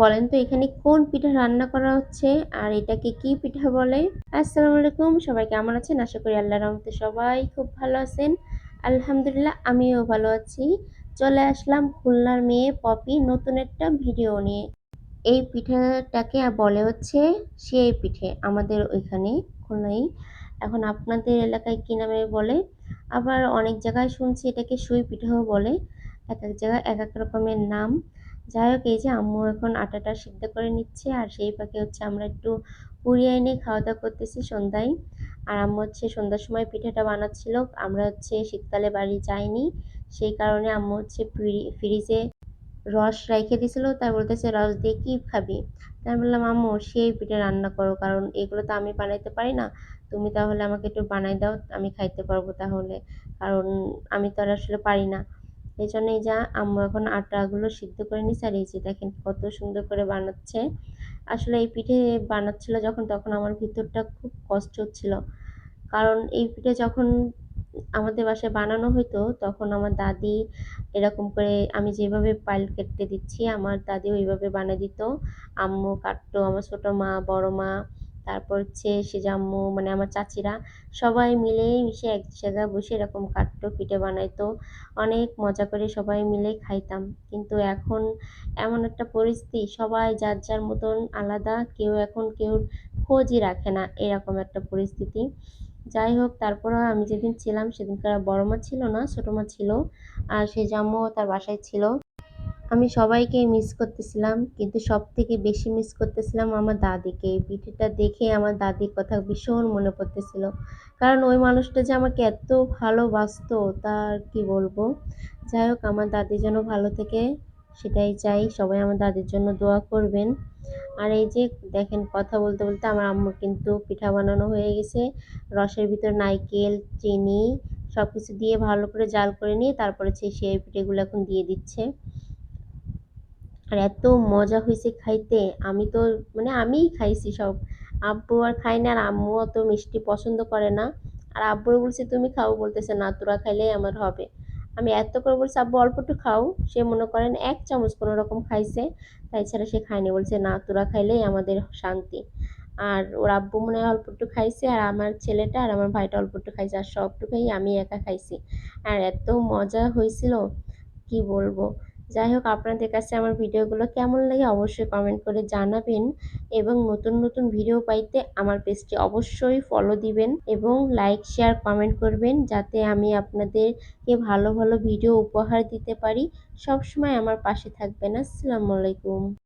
বলেন তো এখানে কোন পিঠা রান্না করা হচ্ছে আর এটাকে কি পিঠা বলে? আসসালামু আলাইকুম, সবাই কেমন আছেন? আশা করি আল্লাহর রহমতে সবাই খুব ভালো আছেন। আলহামদুলিল্লাহ আমিও ভালো আছি। চলে আসলাম খুলনার মেয়ে পপি নতুন একটা ভিডিও নিয়ে। এই পিঠাটাকে বলে হচ্ছে সিয়াই পিঠে আমাদের ওইখানে খুলনায়। এখন আপনাদের এলাকায় কি নামে বলে? আবার অনেক জায়গায় শুনছি এটাকে সুই পিঠাও বলে। এক এক জায়গায় এক এক রকমের নাম। যাই হোক, এই যে আম্মু এখন আটাটা সিদ্ধ করে নিচ্ছে আর সেই ফাঁকে হচ্ছে আমরা একটু পুরি এনে খাওয়া দাওয়া করতেছি সন্ধ্যায়। আর আম্মু হচ্ছে সন্ধ্যার সময় পিঠাটা বানাচ্ছিল। আমরা হচ্ছে শীতকালে বাড়ি যাইনি, সেই কারণে আম্মু হচ্ছে ফ্রিজে রস রাইখে দিছিল। তাই বলতেছে রস দিয়ে কি খাবি? তাই আমি বললাম আম্মু সেই পিঠে রান্না করো, কারণ এগুলো তো আমি বানাইতে পারি না। তুমি তাহলে আমাকে একটু বানাই দাও, আমি খাইতে পারবো তাহলে, কারণ আমি তো আর আসলে পারি না। এই জন্যই যা আম্মু এখন আটাগুলো সিদ্ধ করে নিচ্ছে আর এই যে দেখেন কত সুন্দর করে বানাচ্ছে। আসলে এই পিঠে বানাচ্ছিল যখন, তখন আমার ভিতরটা খুব কষ্ট হচ্ছিল, কারণ এই পিঠে যখন আমাদের বাসায় বানানো হইতো তখন আমার দাদি এরকম করে, আমি যেভাবে পাইল কেটে দিচ্ছি আমার দাদি ওইভাবে বানিয়ে দিত। আম্মু কাটতো, আমার ছোট মা, বড় মা, তারপর হচ্ছে সেজাম্মু মানে আমার চাচিরা সবাই মিলে মিশে এক জায়গায় বসে এরকম কাটতো, পিঠে বানাইতো। অনেক মজা করে সবাই মিলে খাইতাম। কিন্তু এখন এমন একটা পরিস্থিতি, সবাই যার যার মতন আলাদা, কেউ এখন কেউ খোঁজই রাখে না, এরকম একটা পরিস্থিতি। যাই হোক, তারপরেও আমি যেদিন ছিলাম সেদিনকার বড় মা ছিল না, ছোট মা ছিল। আর সেই জাম্মু তার বাসায় ছিল। আমি সবাইকে মিস করতেছিলাম, কিন্তু সব থেকে বেশি মিস করতেছিলাম আমার দাদিকে। এই পিঠেটা দেখে আমার দাদির কথা ভীষণ মনে পড়তেছিল, কারণ ওই মানুষটা যে আমাকে এত ভালোবাসতো তা আর কি বলবো। যাই হোক, আমার দাদি যেন ভালো থেকে, সেটাই চাই। সবাই আমার দাদির জন্য দোয়া করবেন। আর এই যে দেখেন, কথা বলতে বলতে আমার আম্মুর কিন্তু পিঠা বানানো হয়ে গেছে। রসের ভিতর নারকেল, চিনি সবকিছু দিয়ে ভালো করে জাল করে নিয়ে তারপরে সেই পিঠেগুলো এখন দিয়ে দিচ্ছে। আর এত মজা হয়েছে খাইতে, আমি তো মানে আমিই খাইছি সব। আব্বু আর খায় না, আর আম্মু অত মিষ্টি পছন্দ করে না। আর আব্বুর বলছি তুমি খাও, বলতেছে না তোরা খাইলেই আমার হবে। আমি এত করে বলছি আব্বু অল্প একটু খাও, সে মনে করেন 1 চামচ কোনো রকম খাইছে, তাই ছাড়া সে খায়নি। বলছে না তোরা খাইলেই আমাদের শান্তি। আর ওর আব্বু মনে হয় অল্প একটু খাইছে, আর আমার ছেলেটা আর আমার ভাইটা অল্প একটু খাইছে, আর সবটুকুই আমি একা খাইছি। আর এত মজা হয়েছিল কি বলবো। যাই হোক, আপনাদের কাছে আমার ভিডিওগুলো কেমন লাগে অবশ্যই কমেন্ট করে জানাবেন, এবং নতুন নতুন ভিডিও পাইতে আমার পেজটি অবশ্যই ফলো দিবেন এবং লাইক শেয়ার কমেন্ট করবেন, যাতে আমি আপনাদেরকে ভালো ভালো ভিডিও উপহার দিতে পারি। সবসময় আমার পাশে থাকবেন। আসসালামু আলাইকুম।